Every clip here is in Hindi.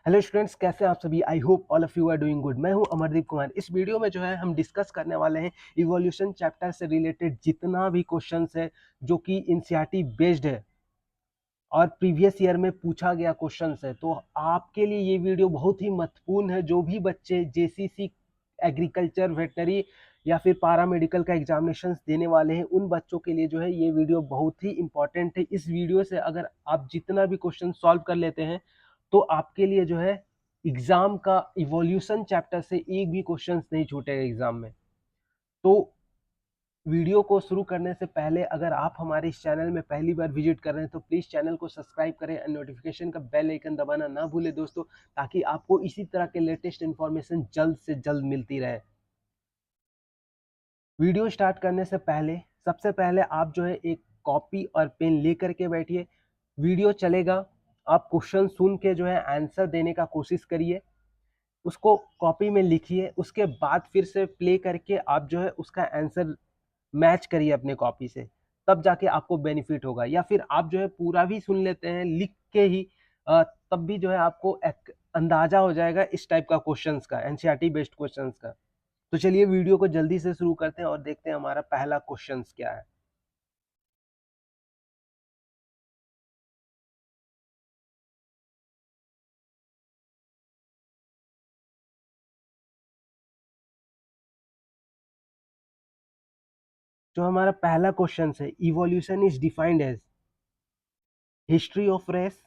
हेलो स्टूडेंट्स, कैसे हैं आप सभी। I hope all of you are doing good. मैं हूं अमरदीप कुमार। इस वीडियो में जो है हम डिस्कस करने वाले हैं इवोल्यूशन चैप्टर से रिलेटेड जितना भी क्वेश्चंस है जो कि एनसीईआरटी बेस्ड है और प्रीवियस ईयर में पूछा गया क्वेश्चंस है। तो आपके लिए ये वीडियो बहुत ही महत्वपूर्ण है। जो भी बच्चे जेसीसी, एग्रीकल्चर, वेटनरी या फिर पारामेडिकल का एग्जामिनेशंस देने वाले हैं, उन बच्चों के लिए जो है ये वीडियो बहुत ही इंपॉर्टेंट है। इस वीडियो से अगर आप जितना भी क्वेश्चन सॉल्व कर लेते हैं तो आपके लिए जो है एग्जाम का इवोल्यूशन चैप्टर से एक भी क्वेश्चन नहीं छूटेगा एग्जाम में। तो वीडियो को शुरू करने से पहले अगर आप हमारे इस चैनल में पहली बार विजिट कर रहे हैं तो प्लीज़ चैनल को सब्सक्राइब करें और नोटिफिकेशन का बेल आइकन दबाना ना भूलें दोस्तों, ताकि आपको इसी तरह के लेटेस्ट इन्फॉर्मेशन जल्द से जल्द मिलती रहे। वीडियो स्टार्ट करने से पहले सबसे पहले आप जो है एक कॉपी और पेन लेकर के बैठिए। वीडियो चलेगा, आप क्वेश्चन सुन के जो है आंसर देने का कोशिश करिए, उसको कॉपी में लिखिए। उसके बाद फिर से प्ले करके आप जो है उसका आंसर मैच करिए अपने कॉपी से, तब जाके आपको बेनिफिट होगा। या फिर आप जो है पूरा भी सुन लेते हैं लिख के ही, तब भी जो है आपको एक अंदाजा हो जाएगा इस टाइप का क्वेश्चंस का, एनसीईआरटी बेस्ड क्वेश्चंस का। तो चलिए वीडियो को जल्दी से शुरू करते हैं और देखते हैं हमारा पहला क्वेश्चंस क्या है। जो हमारा पहला क्वेश्चन है, evolution is defined as history of race.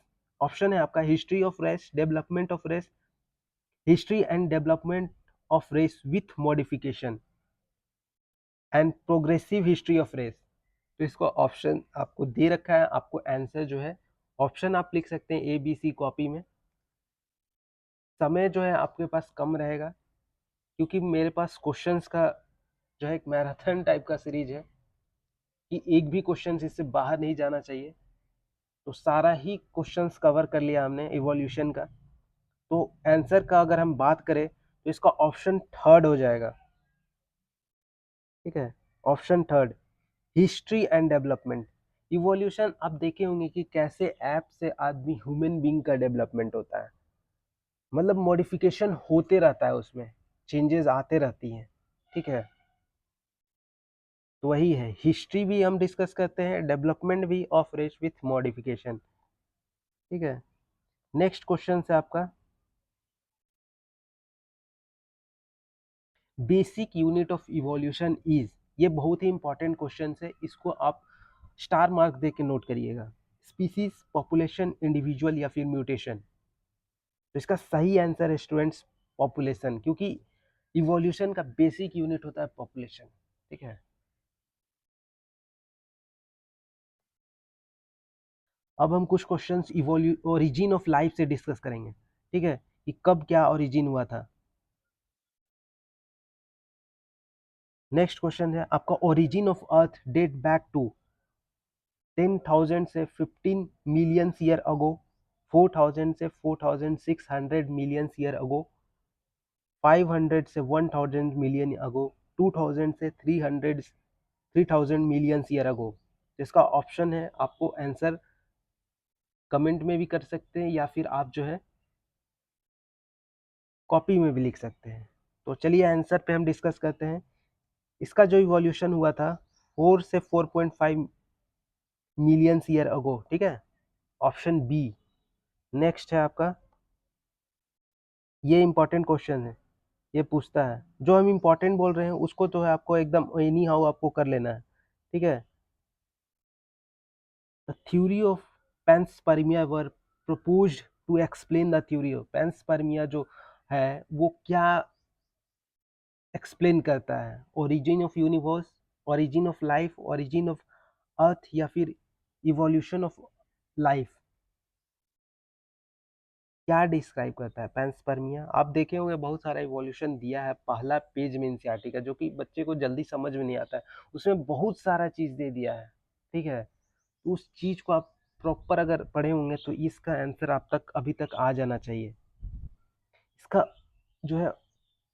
Option है आपका history of race, development of race, history and development of race with modification and progressive history of race. तो इसको ऑप्शन आपको दे रखा है, आपको आंसर जो है ऑप्शन आप लिख सकते हैं ए बी सी कॉपी में। समय जो है आपके पास कम रहेगा क्योंकि मेरे पास क्वेश्चंस का जो है एक मैराथन टाइप का सीरीज है कि एक भी क्वेश्चन इससे बाहर नहीं जाना चाहिए। तो सारा ही क्वेश्चंस कवर कर लिया हमने इवोल्यूशन का। तो आंसर का अगर हम बात करें तो इसका ऑप्शन थर्ड हो जाएगा। ठीक है, option third, history and development. Evolution आप देखे होंगे कि कैसे ऐप से आदमी ह्यूमन बीइंग का डेवलपमेंट होता है, मतलब मॉडिफिकेशन होते रहता है, उसमें चेंजेस आते रहती हैं। ठीक है, तो वही है, हिस्ट्री भी हम डिस्कस करते हैं, डेवलपमेंट भी ऑफ रेस विथ मॉडिफिकेशन। ठीक है, नेक्स्ट क्वेश्चन है आपका, basic unit of evolution is. ये बहुत ही इंपॉर्टेंट क्वेश्चन है, इसको आप स्टार मार्क दे के नोट करिएगा। स्पीसीज, पॉपुलेशन, इंडिविजुअल या फिर म्यूटेशन। तो इसका सही आंसर है स्टूडेंट्स पॉपुलेशन, क्योंकि इवोल्यूशन का बेसिक यूनिट होता है पॉपुलेशन। ठीक है, अब हम कुछ क्वेश्चंस ओरिजिन ऑफ लाइफ से डिस्कस करेंगे। ठीक है, कि कब क्या ओरिजिन हुआ था। नेक्स्ट क्वेश्चन है आपका, origin of earth date back to 10,000 से 15 मिलियन ईयर अगो, 4,000 से 4,600 मिलियन ईयर अगो, 500 से 1,000 मिलियन अगो, 2,000 से 3,000 मिलियन ईयर अगो। इसका ऑप्शन है, आपको आंसर कमेंट में भी कर सकते हैं या फिर आप जो है कॉपी में भी लिख सकते हैं। तो चलिए आंसर पे हम डिस्कस करते हैं। इसका जो इवोल्यूशन हुआ था 4 से 4.5 मिलियन ईयर अगो। ठीक है, ऑप्शन बी। नेक्स्ट है आपका, ये इंपॉर्टेंट क्वेश्चन है, ये पूछता है, जो हम इंपॉर्टेंट बोल रहे हैं उसको तो है आपको एकदम एनी हाउ आपको कर लेना है। ठीक है, the theory of panspermia were proposed to explain the theory of panspermia जो है वो क्या एक्सप्लेन करता है, origin of universe, origin of life, origin of earth या फिर इवोल्यूशन ऑफ लाइफ। क्या डिस्क्राइब करता है पैंसपर्मिया। आप देखे होंगे बहुत सारा इवोल्यूशन दिया है पहला पेज में एनसीईआरटी का, जो कि बच्चे को जल्दी समझ में नहीं आता है। उसमें बहुत सारा चीज दे दिया है। ठीक है, तो उस चीज को आप प्रॉपर अगर पढ़े होंगे तो इसका आंसर आप तक अभी तक आ जाना चाहिए। इसका जो है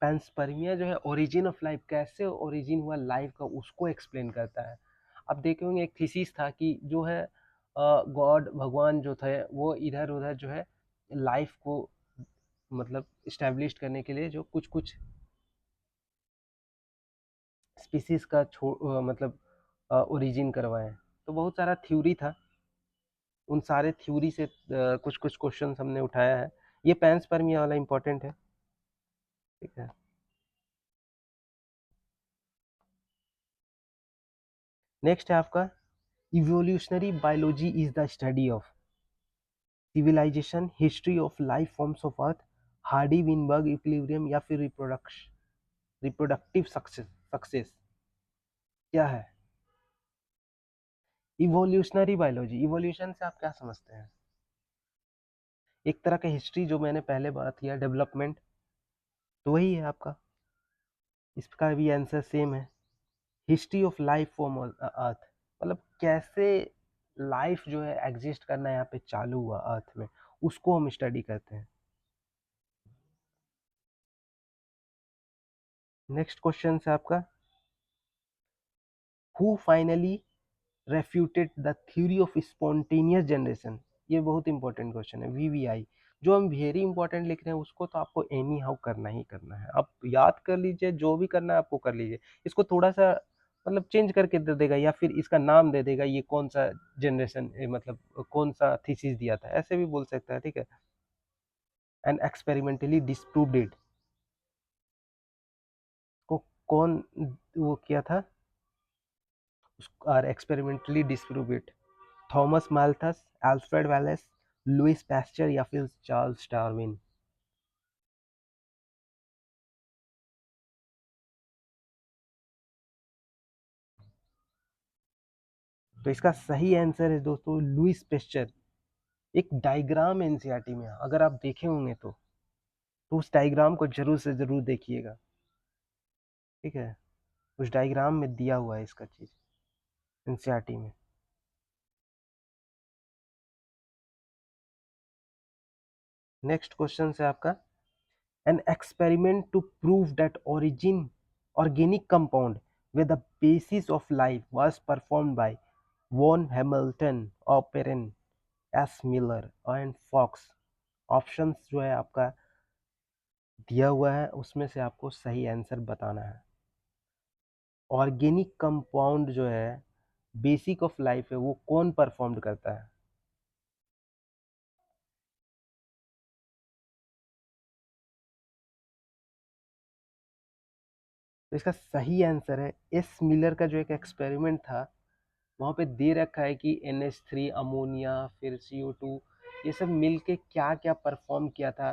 पैंसपर्मिया जो है ओरिजिन ऑफ लाइफ, कैसे ओरिजिन हुआ लाइफ का उसको एक्सप्लेन करता है। अब देखे होंगे एक थीसिस था कि जो है गॉड, भगवान जो थे वो इधर उधर जो है लाइफ को मतलब इस्टेब्लिश करने के लिए जो कुछ कुछ स्पीसीज का मतलब ओरिजिन करवाएं। तो बहुत सारा थ्योरी था, उन सारे थ्योरी से कुछ कुछ क्वेश्चंस हमने उठाया है। ये पैंसपर्मिया वाला इंपॉर्टेंट है, ठीक है। नेक्स्ट है आपका evolutionary biology is the study of civilization, history of life forms of earth, Hardy Weinberg equilibrium या फिर रिप्रोडक्टिव सक्सेस क्या है? इवोल्यूशनरी बायोलॉजी, इवोल्यूशन से आप क्या समझते हैं? एक तरह का हिस्ट्री जो मैंने पहले बात किया, डेवलपमेंट, तो वही है आपका। इसका भी आंसर सेम है, हिस्ट्री ऑफ लाइफ फॉर्म अर्थ, मतलब कैसे लाइफ जो है एग्जिस्ट करना यहाँ पे चालू हुआ अर्थ में, उसको हम स्टडी करते हैं। नेक्स्ट क्वेश्चन है आपका, who finally refuted the theory of spontaneous generation? ये बहुत इंपॉर्टेंट क्वेश्चन है, वीवीआई। जो हम वेरी इंपॉर्टेंट लिख रहे हैं उसको तो आपको एनी हाउ करना ही करना है, आप याद कर लीजिए, जो भी करना है आपको कर लीजिए। इसको थोड़ा सा मतलब चेंज करके दे देगा या फिर इसका नाम दे देगा, ये कौन सा जनरेशन मतलब कौन सा थीसिस दिया था, ऐसे भी बोल सकता है, ठीक है। एंड एक्सपेरिमेंटली डिस्प्रूव्ड इट, को कौन वो किया था, और experimentally disprove it? Thomas Malthus, Alfred Wallace, Louis Pasteur या फिर चार्ल्स डार्विन? तो इसका सही आंसर है दोस्तों लुइस पेस्चर। एक डायग्राम एनसीईआरटी में अगर आप देखे होंगे तो उस डायग्राम को जरूर से जरूर देखिएगा, ठीक है। उस डायग्राम में दिया हुआ है इसका चीज एनसीईआरटी में। नेक्स्ट क्वेश्चन है आपका, an experiment to prove that origin organic compound with the basis of life was performed by von Hamilton, Operin, S Miller and Fox. Options जो है आपका दिया हुआ है, उसमें से आपको सही आंसर बताना है। ऑर्गेनिक कंपाउंड जो है बेसिक ऑफ लाइफ है, वो कौन परफॉर्म करता है? तो इसका सही आंसर है एस मिलर का जो एक एक्सपेरिमेंट था, वहाँ पे दे रखा है कि NH3 अमोनिया फिर CO2 ये सब मिलके क्या क्या परफॉर्म किया था,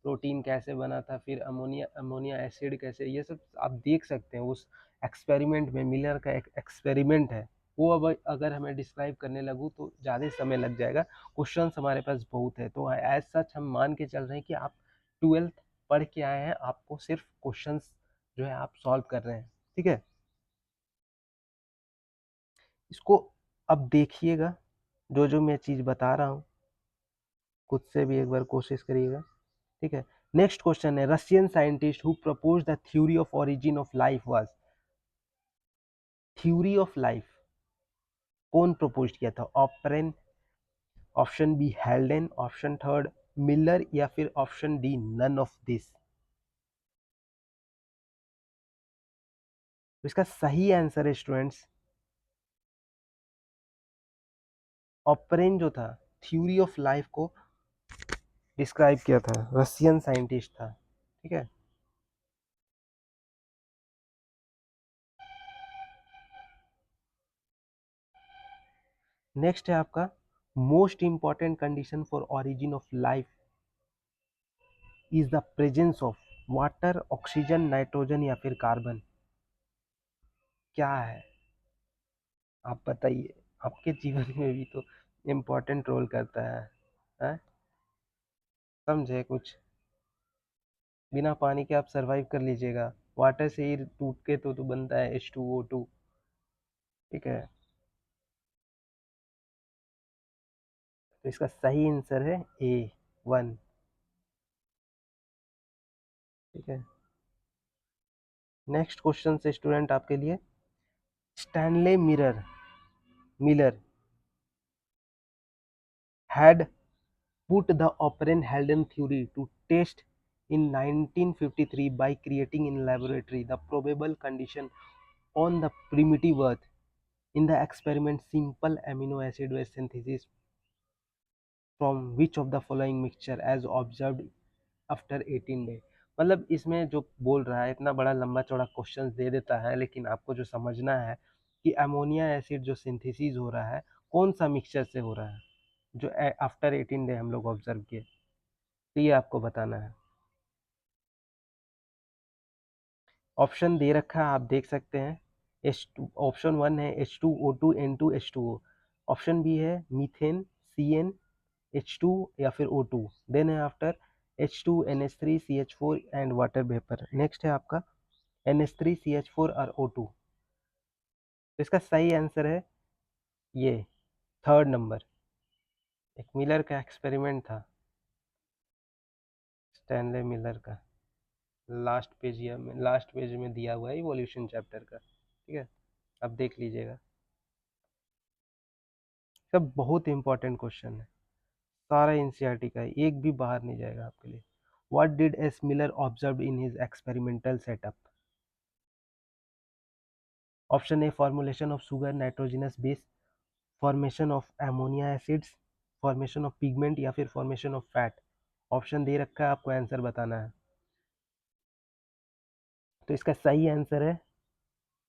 प्रोटीन कैसे बना था, फिर अमोनिया अमोनिया एसिड कैसे, ये सब आप देख सकते हैं उस एक्सपेरिमेंट में। मिलर का एक एक्सपेरिमेंट है वो, अब अगर हमें डिस्क्राइब करने लगूँ तो ज़्यादा समय लग जाएगा, क्वेश्चन हमारे पास बहुत है। तो एज सच हम मान के चल रहे हैं कि आप 12th पढ़ के आए हैं, आपको सिर्फ क्वेश्चन जो है आप सॉल्व कर रहे हैं, ठीक है। इसको अब देखिएगा, जो जो मैं चीज़ बता रहा हूँ खुद से भी एक बार कोशिश करिएगा, ठीक है। नेक्स्ट क्वेश्चन है, Russian scientist who propose the theory of origin of life was, theory of life कौन प्रपोज किया था? Oparin, option B Haldane, option third Miller या फिर option D none of this? तो इसका सही आंसर है स्टूडेंट्स, ऑपरेन जो था थ्योरी ऑफ लाइफ को डिस्क्राइब किया था, रशियन साइंटिस्ट था, ठीक है। नेक्स्ट है आपका, most important condition for origin of life is the presence of water, oxygen, nitrogen या फिर कार्बन? क्या है आप बताइए, आपके जीवन में भी तो इम्पोर्टेंट रोल करता है? समझे कुछ? बिना पानी के आप सरवाइव कर लीजिएगा, वाटर से ही टूट के तो बनता है H2O2, ठीक है। तो इसका सही आंसर है A1, ठीक है। नेक्स्ट क्वेश्चन से स्टूडेंट आपके लिए, Stanley Miller had put the operant Haldane theory to test in 1953 by creating in laboratory the probable condition on the primitive earth. In the experiment, simple amino acid was synthesis from which of the following mixture as observed after 18 day. मतलब इसमें जो बोल रहा है इतना बड़ा लंबा चौड़ा क्वेश्चन दे देता है, लेकिन आपको जो समझना है कि अमोनिया एसिड जो सिंथेसिस हो रहा है कौन सा मिक्सचर से हो रहा है जो आफ्टर 18 डे हम लोग ऑब्जर्व किए, तो ये आपको बताना है। ऑप्शन दे रखा है, आप देख सकते हैं। H2 ऑप्शन 1 है H2O2 N2H2O, ऑप्शन बी है मीथेन CN H2 या फिर O2, देन है after H2 NH3 CH4 and water vapour. Next है आपका NH3 CH4 और O2। तो इसका सही आंसर है ये थर्ड नंबर। एक मिलर का एक्सपेरिमेंट था, स्टैनले मिलर का, लास्ट पेज में दिया हुआ है इवोल्यूशन चैप्टर का, ठीक है, अब देख लीजिएगा। सब बहुत इंपॉर्टेंट क्वेश्चन है, सारा एनसीईआरटी का है, एक भी बाहर नहीं जाएगा आपके लिए। What did S Miller observe in his experimental setup? Option A formulation of sugar nitrogenous base, formation of ammonia acids, formation of pigment या फिर फॉर्मेशन ऑफ फैट। ऑप्शन दे रखा है, आपको आंसर बताना है। तो इसका सही आंसर है,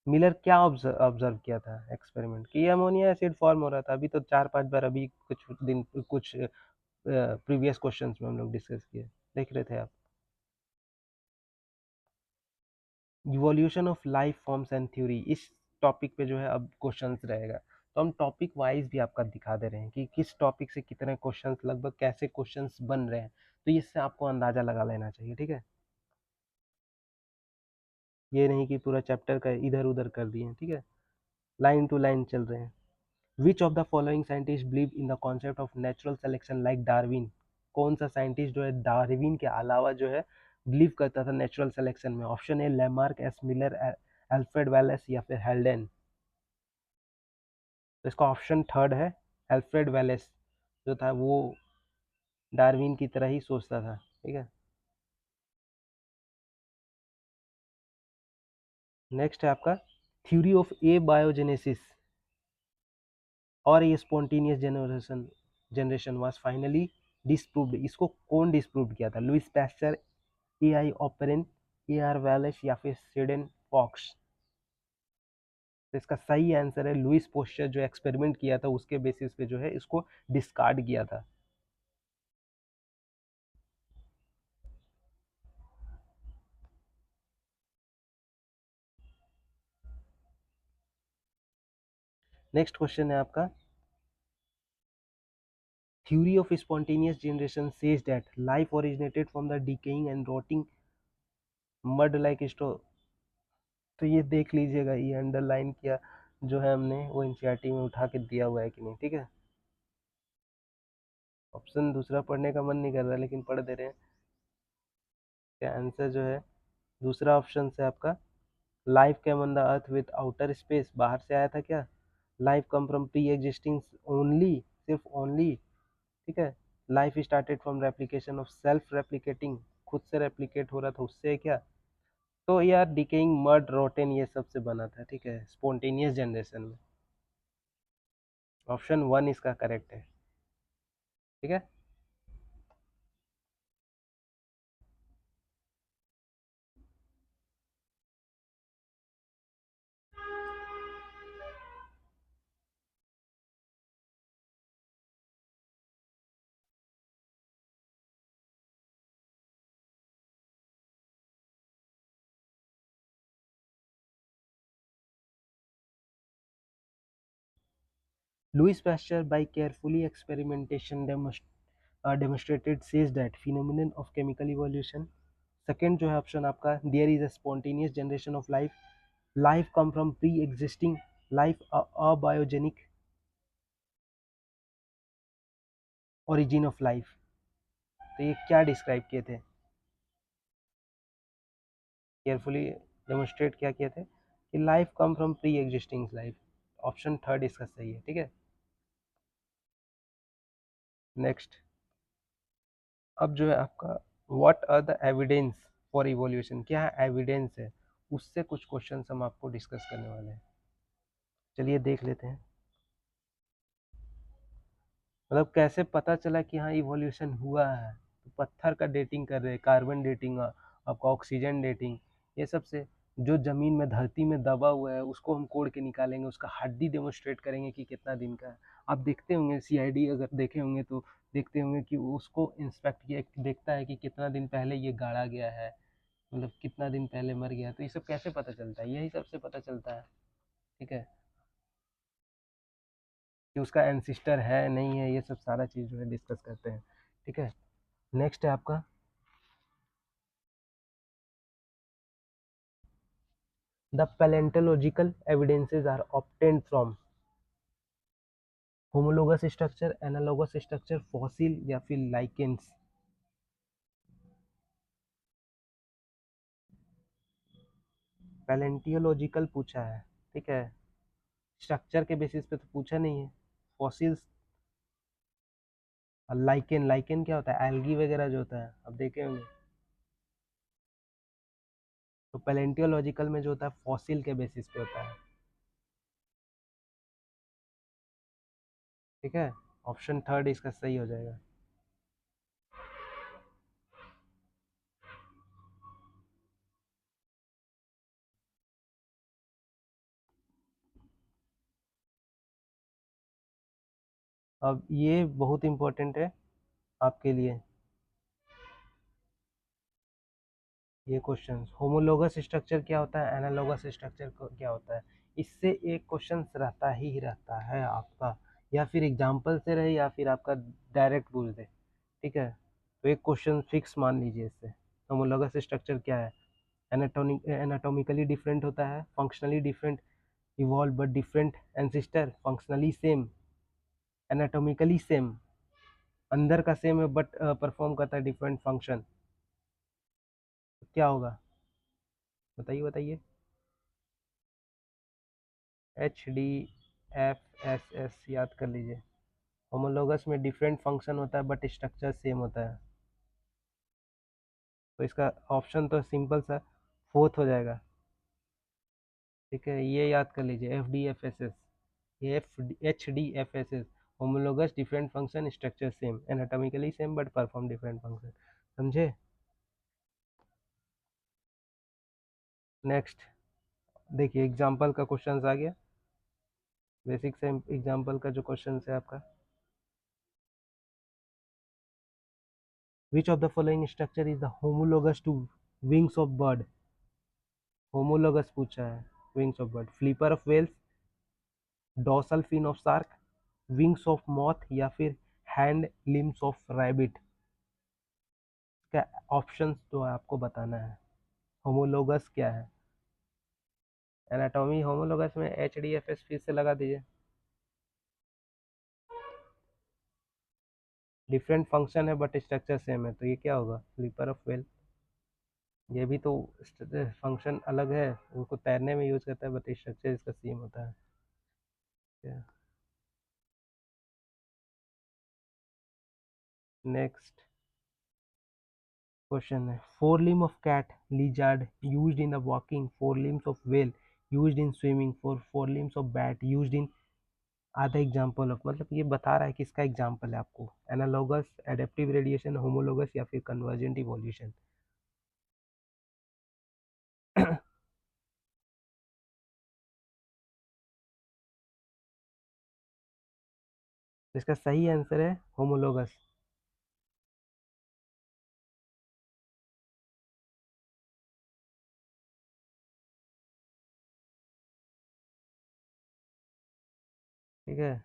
मिलर क्या ऑब्जर्व किया था एक्सपेरिमेंट कि अमोनिया एसिड फॉर्म हो रहा था। अभी तो 4-5 बार अभी कुछ प्रीवियस क्वेश्चंस में हम लोग डिस्कस किए, देख रहे थे आप। Evolution of life forms and theory, इस टॉपिक पे जो है अब क्वेश्चंस रहेगा, तो हम टॉपिक वाइज भी आपका दिखा दे रहे हैं कि किस टॉपिक से कितने क्वेश्चंस, लगभग कैसे क्वेश्चंस बन रहे हैं, तो इससे आपको अंदाजा लगा लेना चाहिए, ठीक है। ये नहीं कि पूरा चैप्टर का इधर उधर कर दिए, ठीक है, लाइन टू लाइन चल रहे हैं। विच of the following scientist believe in the concept of natural selection like Darwin? कौन सा साइंटिस्ट जो है डार्विन के अलावा जो है बिलीव करता था नेचुरल सिलेक्शन में? Option A Lamarck, S Miller, Alfred Wallace या फिर हेल्डेन। तो इसका ऑप्शन थर्ड है अल्फ्रेड वेलेस, जो था वो डार्विन की तरह ही सोचता था, ठीक है। नेक्स्ट है आपका थ्योरी ऑफ ए बायोजेनेसिस और ये spontaneous generation was finally disproved. इसको कौन डिस्प्रूव किया था? Louis Pasteur, A I Oparin, A R Wallace या फिर सिडेन फॉक्स। तो इसका सही आंसर है लुइस पोस्चर, जो एक्सपेरिमेंट किया था उसके बेसिस पे जो है इसको डिस्कार्ड किया था। नेक्स्ट क्वेश्चन है आपका theory of spontaneous generation says that life originated from the decaying and rotting mud like straw. तो ये देख लीजिएगा, ये अंडरलाइन किया जो है हमने वो एनसीईआरटी में उठा के दिया हुआ है कि नहीं, ठीक है। ऑप्शन दूसरा पढ़ने का मन नहीं कर रहा लेकिन पढ़ दे रहे हैं। क्या आंसर जो है दूसरा ऑप्शन से आपका life came on the earth with outer space, बाहर से आया था क्या? Life come from pre existing only, सिर्फ ओनली, ठीक है। Life started from replication of self replicating, खुद से रेप्लिकेट हो रहा था, उससे क्या? तो यार डिकेइंग मड रोटेन ये सब से बना था, ठीक है, स्पॉन्टेनियस जनरेशन में। ऑप्शन 1 इसका करेक्ट है, ठीक है। Louis Pasteur, by carefully experimentation demonstrated, says that phenomenon of chemical evolution. Second जो है ऑप्शन आपका there is a spontaneous generation of life, life come from pre-existing, life abiogenic, origin of life। तो ये क्या डिस्क्राइब किए थे, केयरफुली डेमोन्स्ट्रेट क्या किए थे कि life come from pre existing life. Option third इसका सही है, ठीक है। नेक्स्ट अब जो है आपका what are the evidence for evolution, क्या एविडेंस है, उससे कुछ क्वेश्चन हम आपको डिस्कस करने वाले हैं। चलिए देख लेते हैं। मतलब कैसे पता चला कि हाँ इवोल्यूशन हुआ है, तो पत्थर का डेटिंग कर रहे हैं, कार्बन डेटिंग, आपका ऑक्सीजन डेटिंग, ये सब से जो जमीन में धरती में दबा हुआ है उसको हम कोड़ के निकालेंगे, उसका हड्डी डेमोन्स्ट्रेट करेंगे कि कितना दिन का है। आप देखते होंगे सीआईडी अगर देखे होंगे तो देखते होंगे कि उसको इंस्पेक्ट किया, देखता है कि कितना दिन पहले ये गाड़ा गया है, मतलब कितना दिन पहले मर गया। तो ये सब कैसे पता चलता है, यही सबसे पता चलता है। ठीक है, कि उसका एंसिस्टर है नहीं है, ये सब सारा चीज़ जो है डिस्कस करते हैं। ठीक है, नेक्स्ट है आपका the paleontological evidences are obtained from homologous structure, analogous structure, fossil या फिर लाइकेंस। पैलेंटियोलॉजिकल पूछा है, ठीक है, स्ट्रक्चर के बेसिस पे तो पूछा नहीं है। फॉसिल्स और लाइकेन, लाइकेन क्या होता है, एल्गी वगैरह जो होता है, अब देखे होंगे। तो पैलेंटियोलॉजिकल में जो होता है फॉसिल के बेसिस पे होता है। ठीक है, ऑप्शन थर्ड इसका सही हो जाएगा। अब ये बहुत इंपॉर्टेंट है आपके लिए, ये क्वेश्चन होमोलोगस स्ट्रक्चर क्या होता है, एनालॉगस स्ट्रक्चर क्या होता है, इससे एक क्वेश्चन रहता ही रहता है आपका, या फिर एग्जाम्पल से रहे या फिर आपका डायरेक्ट पूछ दे। ठीक है, तो एक क्वेश्चन फिक्स मान लीजिए इससे। होमोलोगस स्ट्रक्चर क्या है, एनाटॉमिकली डिफरेंट होता है, functionally different, evolve but different ancestor, functionally same, anatomically same, अंदर का सेम है बट परफॉर्म करता है डिफरेंट फंक्शन। क्या होगा, बताइए बताइए। HDFSS याद कर लीजिए। होमोलोगस में डिफरेंट फंक्शन होता है बट स्ट्रक्चर सेम होता है। तो इसका ऑप्शन तो सिंपल सा फोर्थ हो जाएगा। ठीक है, ये याद कर लीजिए, FDFSS, ये HDFSS, homologous different function structure same, anatomically same but perform different function. समझे। नेक्स्ट देखिए, एग्जाम्पल का क्वेश्चन आ गया, बेसिक से एग्जाम्पल का जो क्वेश्चन है आपका, which of the following structure is the homologous to wings of bird. Homologous पूछा है, wings of bird, flipper of whales, dorsal fin of shark, wings of moth या फिर हैंड लिम्स ऑफ रैबिट। क्या ऑप्शंस तो आपको बताना है, होमोलोगस क्या है। एनाटॉमी होमोलोगस में HDFS फिर से लगा दीजिए, डिफरेंट फंक्शन है बट स्ट्रक्चर सेम है, तो ये क्या होगा, स्लीपर ऑफ वेल। ये भी तो फंक्शन अलग है, उनको तैरने में यूज करता है बट स्ट्रक्चर इसका सेम होता है। नेक्स्ट क्वेश्चन है, fore limb of cat lizard used in the walking, fore limbs of whale used in swimming, fore limbs of bat used in आधा एग्जाम्पल ऑफ, मतलब ये बता रहा है कि इसका एग्जाम्पल है आपको, एनालॉगस, एडेप्टिव रेडिएशन, होमोलोगस या फिर कन्वर्जेंट इवोल्यूशन। इसका सही आंसर है होमोलोगस। ठीक है,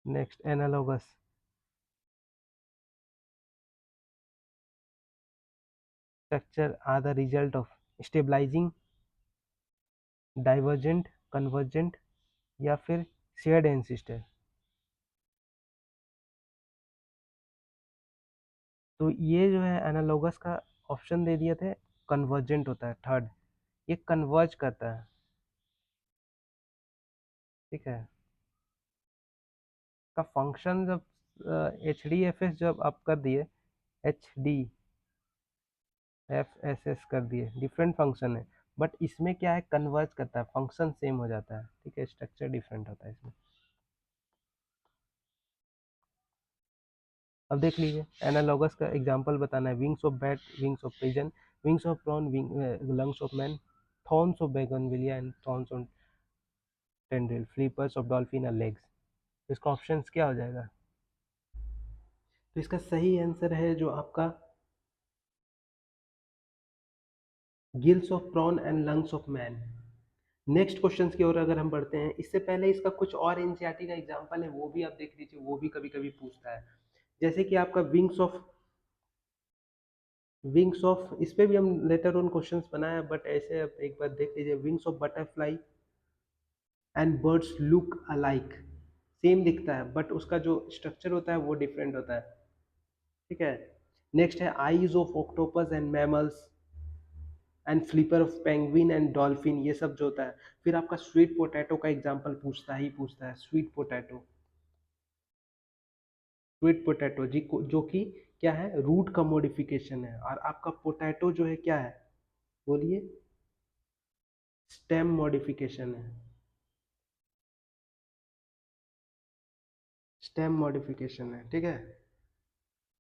next analogous, structure are the result of stabilizing, divergent, convergent या फिर शेयर्ड एंसिस्टर। तो ये जो है एनालॉगस का ऑप्शन दे दिए थे, कन्वर्जेंट होता है थर्ड, ये कन्वर्ज करता है। ठीक है, का फंक्शन जब HDFS जब आप कर दिए, HDFSS कर दिए, डिफरेंट फंक्शन है, बट इसमें क्या है, कन्वर्ज करता है, फंक्शन सेम हो जाता है, ठीक है, स्ट्रक्चर डिफरेंट होता है इसमें। अब देख लीजिए, एनालॉगस का एग्जांपल बताना है, wings of bat, wings of pigeon, wings of prawn, lungs of man, thorns of bougainvillea and thorns on tendril, flippers of dolphin और लेग्स। इसका ऑप्शंस क्या हो जाएगा? तो इसका सही आंसर है जो आपका gills of prawn and lungs of man. Next questions की ओर अगर हम बढ़ते हैं, इससे पहले इसका कुछ और एनसीईआरटी का एग्जांपल है, वो भी आप देख लीजिए, वो भी कभी कभी पूछता है। जैसे कि आपका विंग्स ऑफ इस पे भी हम लेटर ऑन क्वेश्चंस बनाया, बट ऐसे आप एक बार देख लीजिए, wings of butterfly and birds look alike, same दिखता है बट उसका जो स्ट्रक्चर होता है वो डिफरेंट होता है, ठीक है। नेक्स्ट है eyes of octopus and mammals and flipper of penguin and dolphin, ये सब जो होता है। फिर आपका स्वीट पोटैटो का एग्जांपल पूछता है, स्वीट पोटैटो जी जो कि क्या है, रूट का मॉडिफिकेशन है, और आपका पोटैटो जो है क्या है, बोलिए, स्टेम मॉडिफिकेशन है, स्टेम मॉडिफिकेशन है, ठीक है।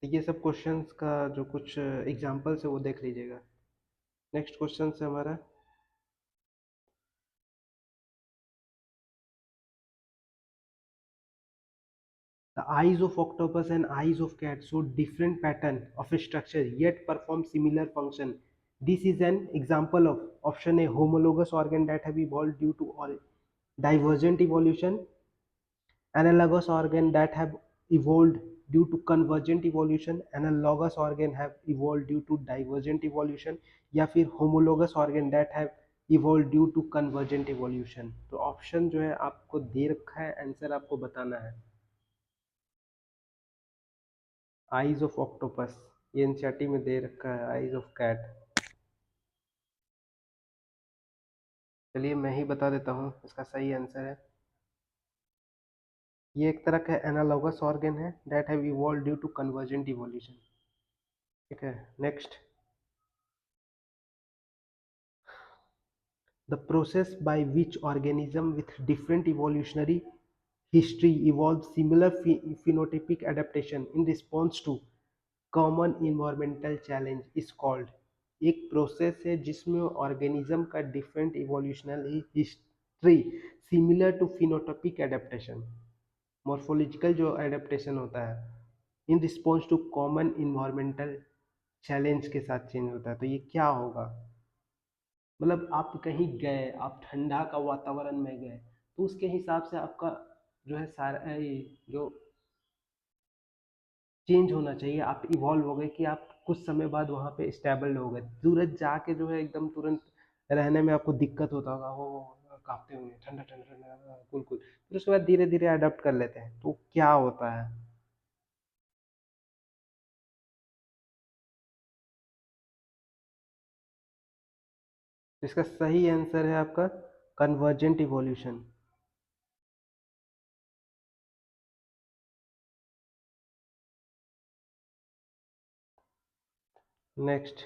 तो ये सब क्वेश्चंस का जो कुछ एग्जांपल्स है वो देख लीजिएगा। नेक्स्ट क्वेश्चन है हमारा, the eyes of octopus and eyes of cat show different pattern of a structure yet perform similar function. This is an example of option A, homologous organ that have evolved due to divergent evolution, analogous organ that have evolved due to convergent evolution, analogous organ have evolved due to divergent evolution, या फिर homologous organ that have evolved due to convergent evolution। तो ऑप्शन जो है आपको दे रखा है, आंसर आपको बताना है। आईज ऑफ ऑक्टोपस, ये एनसीईआरटी में दे रखा है, आईज ऑफ कैट। चलिए मैं ही बता देता हूँ, इसका सही आंसर है, ये एक तरह का एनालॉगस ऑर्गन है that have evolve due to convergent evolution, ठीक है। Next, the process by which organism with different evolutionary history evolve similar phenotypic adaptation in response to common environmental challenge is called, एक प्रोसेस है जिसमें ऑर्गेनिज्म का different evolutional history similar to phenotypic adaptation, morphological जो एडेप्टेशन होता है in response to common environmental challenge के साथ चेंज होता है। तो ये क्या होगा, मतलब आप कहीं गए, आप ठंडा का वातावरण में गए, तो उसके हिसाब से आपका जो है सारा जो चेंज होना चाहिए, आप इवॉल्व हो गए कि आप कुछ समय बाद वहाँ पे स्टेबल हो गए, तुरंत जाके जो है एकदम तुरंत रहने में आपको दिक्कत होता होगा, वो कांपते होंगे, ठंडा ठंडा ठंडा कुल कुल, फिर उसके बाद धीरे धीरे अडेप्ट कर लेते हैं, तो क्या होता है? इसका सही आंसर है आपका convergent evolution. Next,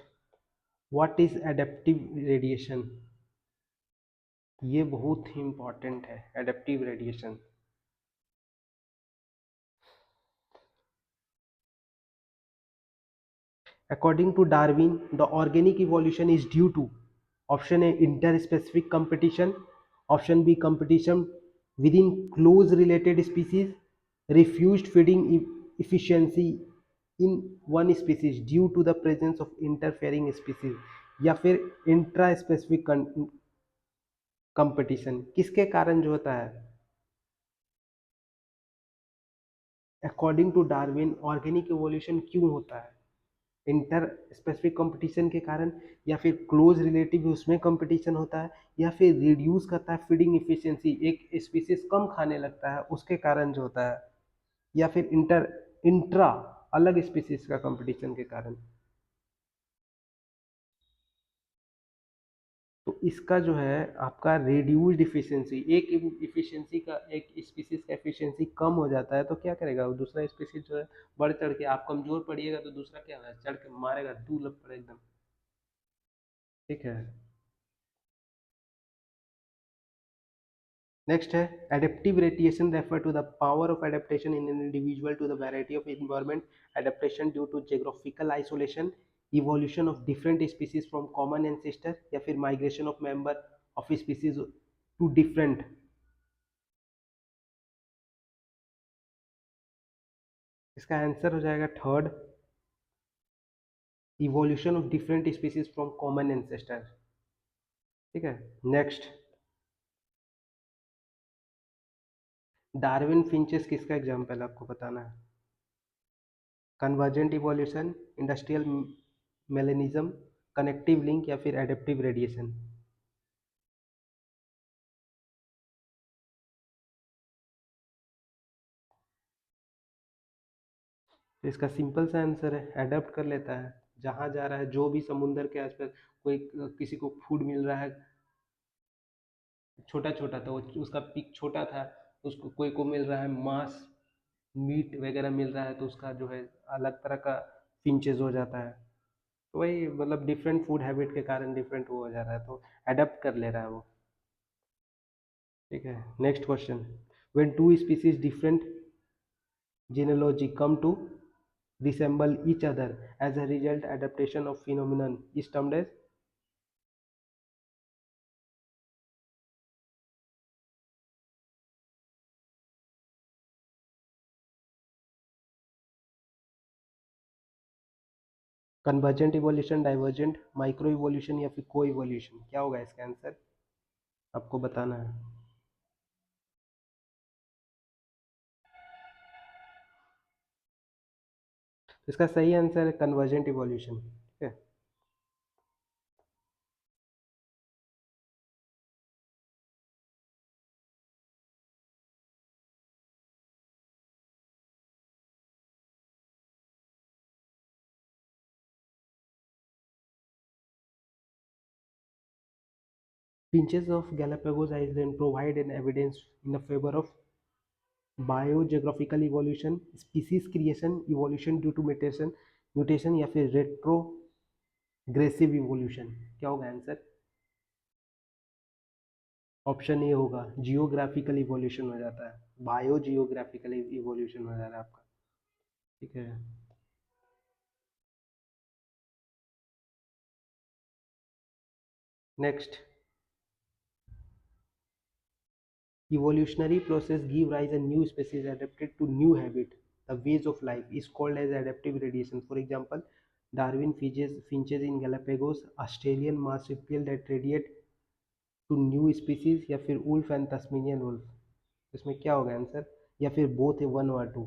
what is adaptive radiation, ये बहुत ही इंपॉर्टेंट है, adaptive radiation. According to Darwin, the organic evolution is due to option A, interspecific competition, option B, competition within close related species, refused feeding efficiency in one species due to the presence of interfering species, या फिर इंट्रास्पेसिफिक कंपटीशन, किसके कारण जो होता है? According to Darwin organic evolution क्यों होता है? इंटर स्पेसिफिक कंपटीशन के कारण, या फिर क्लोज रिलेटिव उसमें कंपटीशन होता है, या फिर रिड्यूस करता है फीडिंग इफिशिएंसी, एक स्पीसीज कम खाने लगता है उसके कारण जो होता है, या फिर इंट्रा अलग स्पीसीज का कंपटीशन के कारण। तो इसका जो है आपका रिड्यूस्ड इफिशियंसी, एक इफिशियंसी का, एक स्पीसीज का एफिशिएंसी कम हो जाता है तो क्या करेगा वो दूसरा स्पीसीज जो है बढ़ चढ़ के, आप कमजोर पड़िएगा तो दूसरा क्या होगा, चढ़ के मारेगा, दूर पड़े एकदम। ठीक है। नेक्स्ट है adaptive radiation, refer to the power of adaptation in an individual to the variety of environment, adaptation due to geographical isolation, evolution of different species from common ancestor, या फिर migration of member of species to different. इसका आंसर हो जाएगा third, evolution of different species from common ancestor. ठीक है। नेक्स्ट, डार्विन फिंचेस किसका एग्जाम्पल आपको बताना है? Convergent evolution, industrial melanism, connective link, या फिर एडेप्टिव रेडिएशन। तो इसका सिंपल सा आंसर है, एडप्ट कर लेता है, जहाँ जा रहा है, जो भी समुंदर के आसपास कोई किसी को फूड मिल रहा है छोटा छोटा, तो उसका पिक छोटा था, उसको कोई को मिल रहा है मांस, मीट वगैरह मिल रहा है, तो उसका जो है अलग तरह का फिंचेस हो जाता है। तो वही मतलब डिफरेंट फूड हैबिट के कारण डिफरेंट वो हो जा रहा है, तो अडेप्ट कर ले रहा है वो। ठीक है। Next question, when two species different genealogy come to resemble each other as a result adaptation of phenomenon is termed as? Convergent evolution, divergent, micro evolution, या फिर को इवोल्यूशन, क्या होगा इसका आंसर, आपको बताना है। इसका सही आंसर है कन्वर्जेंट इवोल्यूशन। ठीक है। Finches of Galapagos Island provide an evidence in the favor of biogeographical evolution, species creation, evolution due to mutation, या फिर retrogressive evolution, क्या होगा आंसर? ऑप्शन ए होगा, जियोग्राफिकल इवोल्यूशन हो जाता है, बायो जियोग्राफिकल इवोल्यूशन हो जा रहा है आपका। ठीक है। Next, evolutionary process give rise a new species adapted to new habit, the ways of life is called as adaptive radiation. For example, Darwin finches in Galapagos, Australian marsupial that radiate to new species, या फिर उल्फ एंड तस्मेनियन वुल्फ। इसमें क्या होगा आंसर, या फिर बोथ है, वन और टू?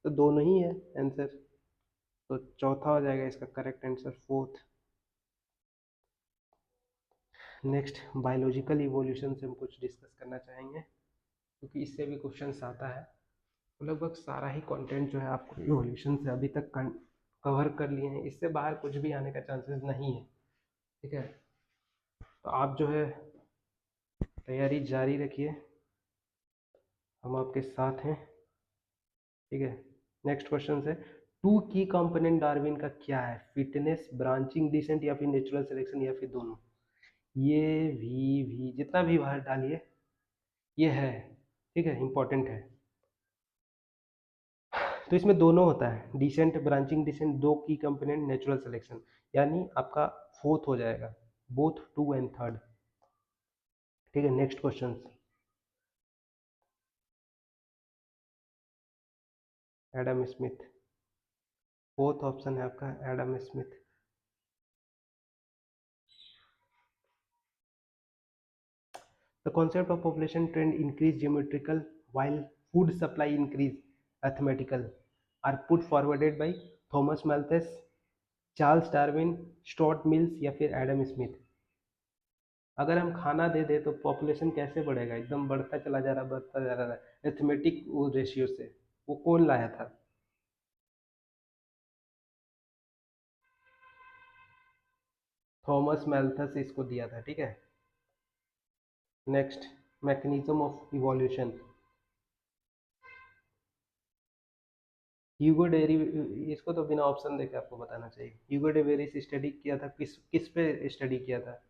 तो दोनों ही है आंसर, तो चौथा हो जाएगा इसका correct answer, fourth. Next, biological evolution से हम कुछ डिस्कस करना चाहेंगे, क्योंकि इससे भी क्वेश्चंस आता है। तो लगभग सारा ही कंटेंट जो है आपको इवोल्यूशन से अभी तक कवर कर लिए हैं, इससे बाहर कुछ भी आने का चांसेस नहीं है। ठीक है। तो आप जो है तैयारी जारी रखिए, हम आपके साथ हैं। ठीक है। नेक्स्ट क्वेश्चन है, टू की कंपोनेंट डार्विन का क्या है? फिटनेस, ब्रांचिंग डिसेंट, या फिर नेचुरल सिलेक्शन, या फिर दोनों? ये भी जितना भी बाहर डालिए ये है। ठीक है, इंपॉर्टेंट है। तो इसमें दोनों होता है, डिसेंट, ब्रांचिंग डिसेंट, दो की कंपोनेंट, नेचुरल सिलेक्शन, यानी आपका फोर्थ हो जाएगा, बोथ टू एंड थर्ड। ठीक है। Next question, Adam Smith, fourth option है आपका Adam Smith. The concept of population trend increase geometrical while food supply increase arithmetical are put forwarded by Thomas Malthus, Charles Darwin, Stuart mills, या फिर एडम स्मिथ। अगर हम खाना दे दे तो पॉपुलेशन कैसे बढ़ेगा, एकदम बढ़ता चला जा रहा, बढ़ता जा रहा है एथमेटिक वो रेशियो से, वो कौन लाया था? थॉमस मैल्थस इसको दिया था। ठीक है। Next, mechanism of evolution. Hugo dairy, इसको तो बिना ऑप्शन देके आपको बताना चाहिए। ह्यूगो डेवेरिस स्टडी किया था, किस किस पे स्टडी किया था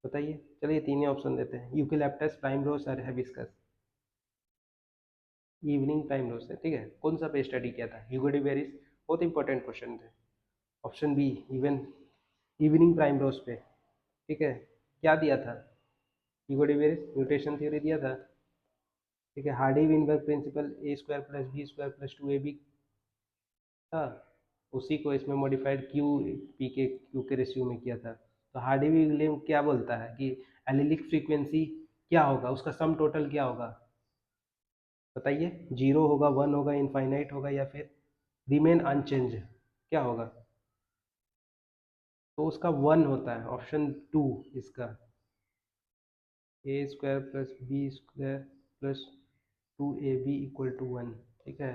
बताइए। चलिए तीन ही ऑप्शन देते हैं, यूकेलिप्टस, प्राइमरोज और हिबिस्कस। इवनिंग प्राइमरोज है, ठीक है। कौन सा पे स्टडी किया था? Hugo de Vries. बहुत इंपॉर्टेंट क्वेश्चन थे। Option B, even evening primrose पे, ठीक है। क्या दिया था? ह्यूगो डेवेरिस म्यूटेशन थ्योरी दिया था, ठीक है। Hardy Weinberg principle, A square plus B square plus two A B था, उसी को इसमें मॉडिफाइड क्यू पी के क्यू के रेशियो में किया था। तो हार्डी विलियम क्या बोलता है कि एलिलिक फ्रीक्वेंसी क्या होगा, उसका सम टोटल क्या होगा बताइए। जीरो होगा, वन होगा, इनफाइनाइट होगा, या फिर रिमेन अनचेंज, क्या होगा? तो उसका वन होता है, ऑप्शन टू इसका, A square plus B square plus two A B equal to one, ठीक है।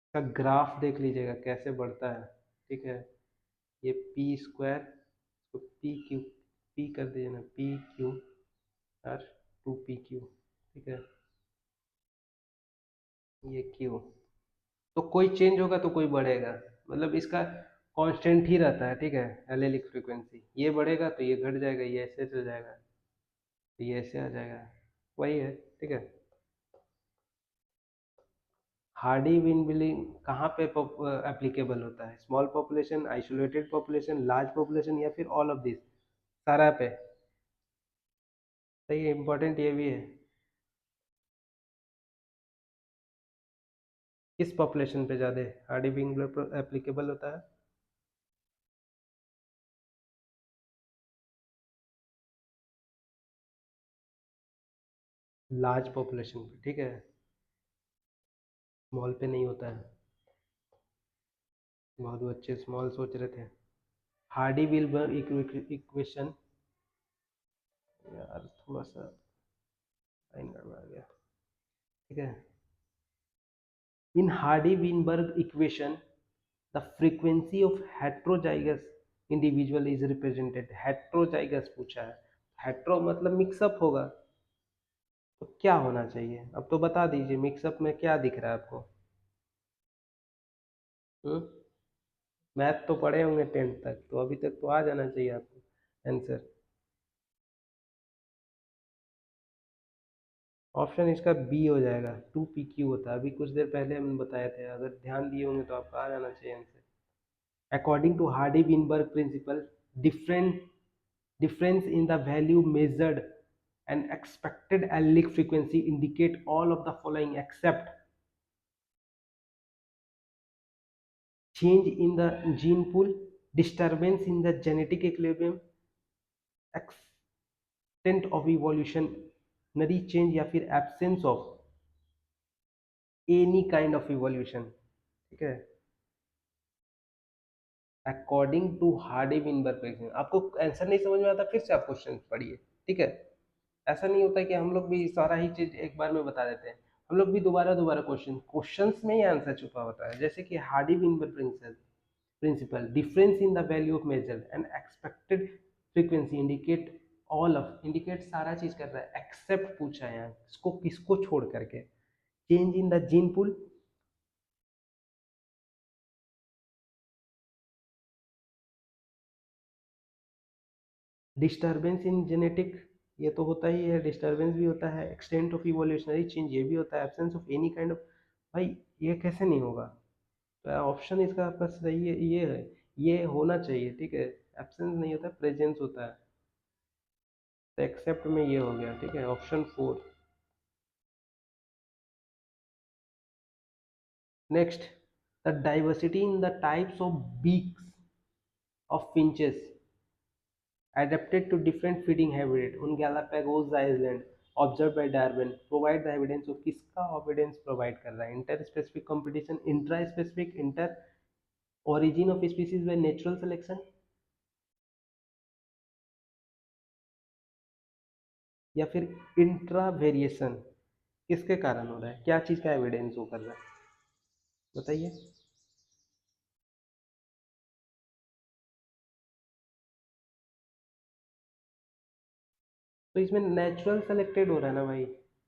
इसका ग्राफ देख लीजिएगा कैसे बढ़ता है, ठीक है। ये पी स्क्वायर, इसको पी क्यू, पी कर दीजिए ना, पी क्यू और टू पी क्यू, ठीक है। ये क्यू, तो कोई चेंज होगा तो कोई बढ़ेगा, मतलब इसका कांस्टेंट ही रहता है, ठीक है। एलेलिक फ्रीक्वेंसी, ये बढ़ेगा तो ये घट जाएगा, ये ऐसे चल जाएगा, तो ये ऐसे आ जाएगा, वही है, ठीक है। हार्डी विनबिलिंग कहाँ पे एप्लीकेबल होता है? Small population, isolated population, large population, या फिर ऑल ऑफ दिस, सारा पे? सही है, इंपॉर्टेंट ये भी है। किस पॉपुलेशन पे ज़्यादा हार्डी विनबिलिंग एप्लीकेबल होता है? लार्ज पॉपुलेशन पे, ठीक है। स्मॉल पे नहीं होता है। बहुत अच्छे स्मॉल सोच रहे थे। हार्डी विलबर इक्वेशन, यार थोड़ा सा लाइन गड़बड़ा गया, ठीक है। In Hardy Weinberg equation the frequency of heterozygous individual is represented. Heterozygous पूछा है, हेट्रो मतलब मिक्सअप होगा, तो क्या होना चाहिए? अब तो बता दीजिए, मिक्सअप में क्या दिख रहा है आपको? मैथ तो पढ़े होंगे टेंथ तक, तो अभी तक तो आ जाना चाहिए आपको आंसर। ऑप्शन इसका बी हो जाएगा, टू पी क्यू होता है, अभी कुछ देर पहले हम बताए थे, अगर ध्यान दिए होंगे तो आपका आ जाना चाहिए answer. According to Hardy Weinberg principle, different difference in the value measured and expected allelic frequency indicate all of the following except change in the gene pool, disturbance in the genetic equilibrium, extent of evolutionary change, या फिर absence of any kind of evolution, ठीक है। According to Hardy Weinberg principle, आपको आंसर नहीं समझ में आता फिर से आप क्वेश्चन पढ़िए, ठीक है। ऐसा नहीं होता कि हम लोग भी सारा ही चीज एक बार में बता देते हैं, हम लोग भी दोबारा दोबारा क्वेश्चंस में ही आंसर छुपा होता है। जैसे कि Hardy Weinberg principle, difference in the value of major and expected frequency indicate all of, indicate सारा चीज कर रहा है, एक्सेप्ट पूछा है यहाँ, इसको किसको छोड़ करके? Change in the gene pool, disturbance in genetic, ये तो होता ही है, डिस्टर्बेंस भी होता है, एक्सटेंट ऑफ इवोल्यूशनरी चेंज ये भी होता है, absence of any kind of, भाई ये कैसे नहीं होगा? तो ऑप्शन इसका आपका सही है, ये है, ये होना चाहिए, ठीक है। एब्सेंस नहीं होता, प्रेजेंस होता है, तो एक्सेप्ट में ये हो गया, ठीक है, option four. Next, the diversity in the types of beaks of finches adapted to different feeding habitat on Galapagos Island observed by Darwin provide the evidence of, किसका evidence provide कर रहा है? Inter specific competition, intra specific, inter origin of species by natural selection, या फिर इंट्रा वेरिएशन? किसके कारण हो रहा है, क्या चीज का एविडेंस वो कर रहा है बताइए। तो इसमें नेचुरल सेलेक्टेड हो रहा है ना भाई,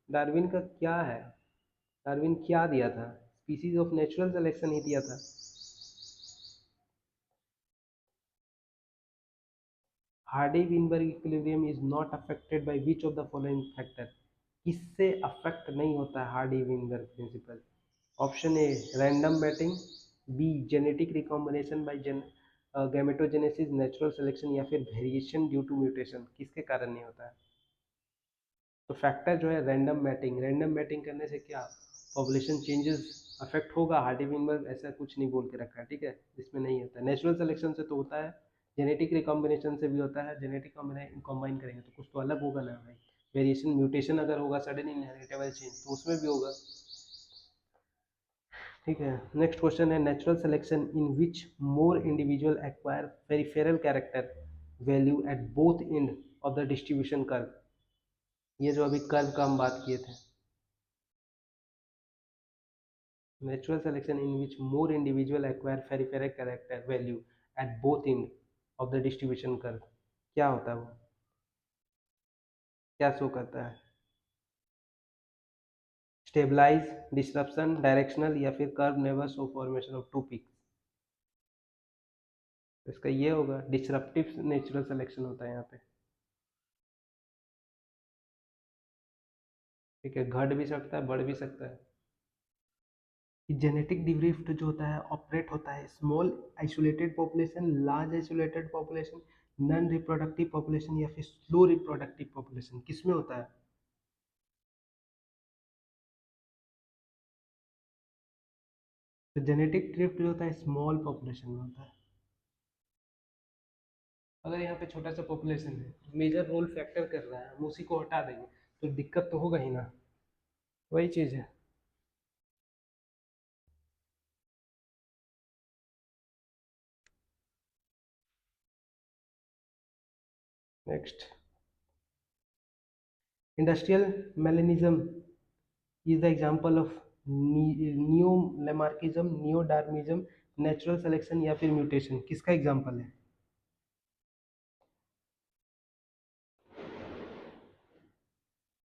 डार्विन का क्या है, डार्विन क्या दिया था, स्पीसीज ऑफ नेचुरल सिलेक्शन ही दिया था। Hardy Weinberg equilibrium is not affected by which of the following factor, किससे अफेक्ट नहीं होता है Hardy Weinberg principle. Option A random mating, B genetic recombination by gametogenesis natural selection, या फिर वेरिएशन ड्यू टू म्यूटेशन, किसके कारण नहीं होता है। तो फैक्टर जो है रैंडम मैटिंग करने से क्या पॉपुलेशन चेंजेस अफेक्ट होगा, हार्डी विनबर्ग ऐसा कुछ नहीं बोल के रखा है, ठीक है, इसमें नहीं होता है। नेचुरल सिलेक्शन से तो होता है, जेनेटिक रिकॉम्बिनेशन से भी होता है, जेनेटिक कॉम्बाइन करेंगे तो कुछ तो अलग होगा ना भाई, वेरिएशन म्यूटेशन अगर होगा सडन इनहेरिटेबल चेंज तो उसमें भी होगा, ठीक है। नेक्स्ट क्वेश्चन है natural selection in which more individual acquire peripheral character value at both end of the distribution curve, ये जो अभी कर्व का हम बात किए थे, natural selection in which more individual acquire peripheral character value at both end of the distribution curve, क्या होता है वो, क्या शो करता है, स्टेबलाइज, डिसरप्शन, डायरेक्शनल, या फिर curve never show formation of two peaks. इसका ये होगा डिसरप्टिव नेचुरल सिलेक्शन होता है यहाँ पे, ठीक है, घट भी सकता है बढ़ भी सकता है। जेनेटिक डिफ्ट जो होता है ऑपरेट होता है small isolated population, large isolated population, non reproductive population, या फिर स्लो रिप्रोडक्टिव पॉपुलेशन, किसमें होता है। तो जेनेटिक ड्रिफ्ट जो होता है स्मॉल पॉपुलेशन में होता है। अगर यहाँ पे छोटा सा पॉपुलेशन है मेजर रोल फैक्टर कर रहा है, हम उसी को हटा देंगे तो दिक्कत तो होगा ही ना, वही चीज़ है। Next, industrial melanism is the example of neo-Lamarckism, neo-Darwinism, natural selection, या फिर म्यूटेशन, किसका एग्जांपल है।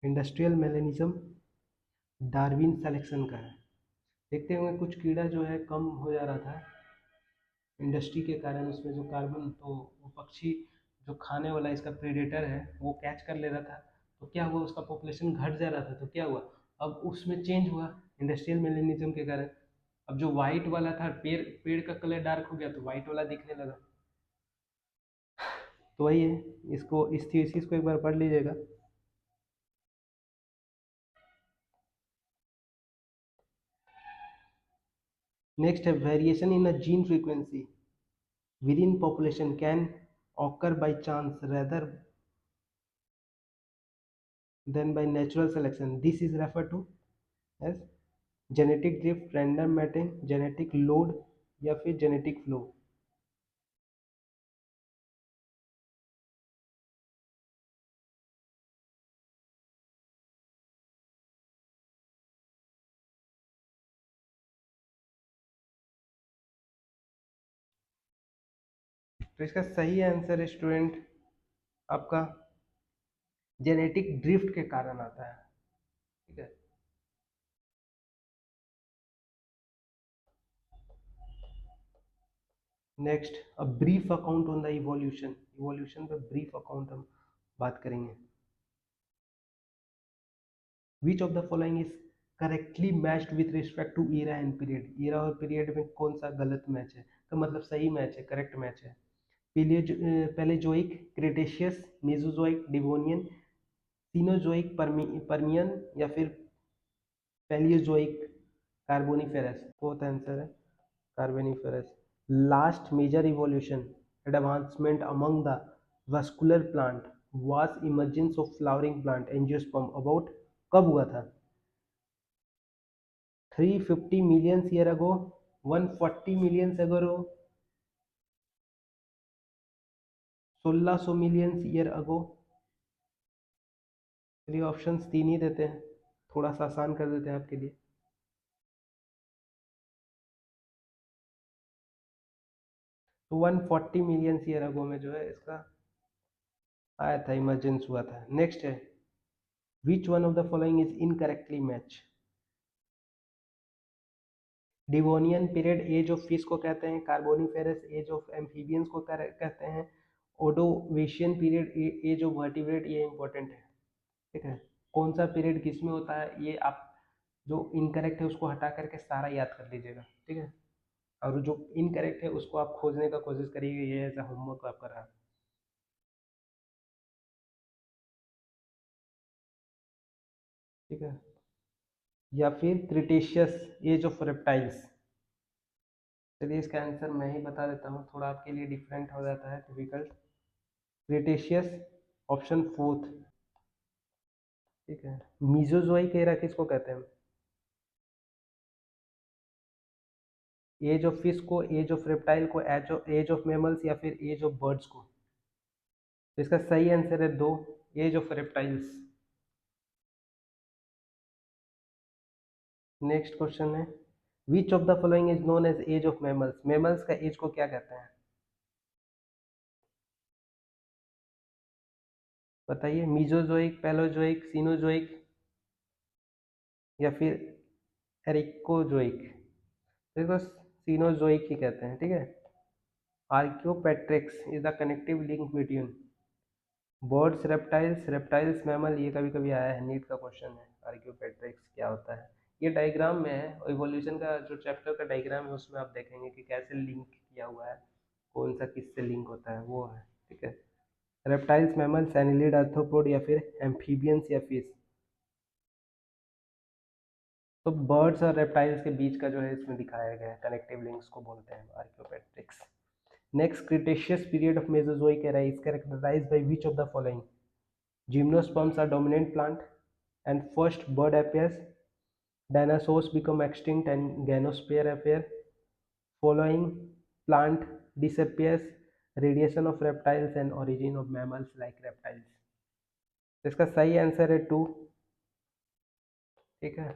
इंडस्ट्रियल मेलेनिज्म डार्विन सिलेक्शन का है। देखते हुए कुछ कीड़ा जो है कम हो जा रहा था इंडस्ट्री के कारण, उसमें जो कार्बन, तो वो पक्षी जो खाने वाला इसका प्रेडेटर है वो कैच कर ले रहा था, तो क्या हुआ उसका पॉपुलेशन घट जा रहा था, तो क्या हुआ अब उसमें चेंज हुआ इंडस्ट्रियल मेलेनिज्म के कारण। अब जो वाइट वाला था पेड़ पेड़ का कलर डार्क हो गया तो वाइट वाला दिखने लगा, तो वही है, इसको इस थीसिस को एक बार पढ़ लीजिएगा। नेक्स्ट है variation in a gene frequency within population can occur by chance rather than by natural selection. This is referred to as genetic drift, random matching, genetic load, या फिर genetic flow। तो इसका सही आंसर स्टूडेंट आपका जेनेटिक ड्रिफ्ट के कारण आता है, ठीक है। Next, a brief account on the evolution, evolution पे ब्रीफ अकाउंट हम बात करेंगे। Which of the following is correctly matched with respect to era and period, era और पीरियड में कौन सा गलत मैच है, तो मतलब सही मैच है, करेक्ट मैच है। Palaeozoic, Cretaceous, Mesozoic, Devonian, Cenozoic, Permian, या फिर पैलियोजोइक, कार्बोनिफेरस, तो होता आंसर है Carboniferous. Last major evolution advancement among the vascular plant was emergence of flowering plant angiosperm about, कब हुआ था, 350 million year ago, 140 million ago, 1600 million year ago. चलिए ऑप्शंस तीन ही देते हैं, थोड़ा सा आसान कर देते हैं आपके लिए। तो 140 मिलियन ईयर अगो में जो है इसका आया था, इमरजेंस हुआ था। नेक्स्ट है, which one of the following is incorrectly match? Devonian period age of fish को कहते हैं, कार्बोनिफेरस एज ऑफ एम्फीबियंस को कहते हैं, ओडोवेशियन पीरियड एज ऑफ वर्टिब्रेट, ये इंपॉर्टेंट है। ठीक है, कौन सा पीरियड किस में होता है, ये आप जो इनकरेक्ट है उसको हटा करके सारा याद कर लीजिएगा। ठीक है, और जो इनकरेक्ट है उसको आप खोजने का कोशिश करिएगा, ये ऐसा होमवर्क आपका रहा। ठीक है, या फिर क्रिटेशियस एज ऑफ रेप्टाइल्स। चलिए इसका आंसर मैं ही बता देता हूँ, थोड़ा आपके लिए डिफरेंट हो जाता है, डिफिकल्ट। Cretaceous, option fourth. ठीक है, मीजोजोइक एरा किसको कहते हैं? एज ऑफ फिश को, एज ऑफ रेप्टाइल को, एज ऑफ मेमल्स, या फिर एज ऑफ बर्ड्स को? तो इसका सही आंसर है दो, age of reptiles. Next question है, which of the following is known as age of mammals? Mammals का एज को क्या कहते हैं, बताइए। मीजोजोइक, पैलोजोइक, सीनोजोइक, या फिर एरिकोजोइक? देखो, सीनोजोइक ही कहते हैं। ठीक है, Archaeopteryx is the connective link between birds, reptiles, reptiles mammal, ये कभी कभी आया है, नीट का क्वेश्चन है, आर्क्योपेट्रिक्स क्या होता है। ये डायग्राम में है, इवोल्यूशन का जो चैप्टर का डायग्राम है उसमें आप देखेंगे कि कैसे लिंक किया हुआ है, कौन सा किससे लिंक होता है, वो है। ठीक है, रेप्टाइल्स, मैमल्स, एनिलिड, आर्थ्रोपोड, या फिर एम्फीबियंस या फिश? तो बर्ड्स और रेप्टाइल्स के बीच का जो है इसमें दिखाया गया है, कनेक्टिव लिंक्स को बोलते हैं Archaeopteryx. Next, Cretaceous period of Mesozoic era is characterised by which of the following? Gymnosperms are dominant plant and first bird appears, dinosaurs become extinct and ganosphere appear, following plant disappears, radiation of reptiles and origin of mammals like reptiles? तो इसका सही आंसर है टू। ठीक है,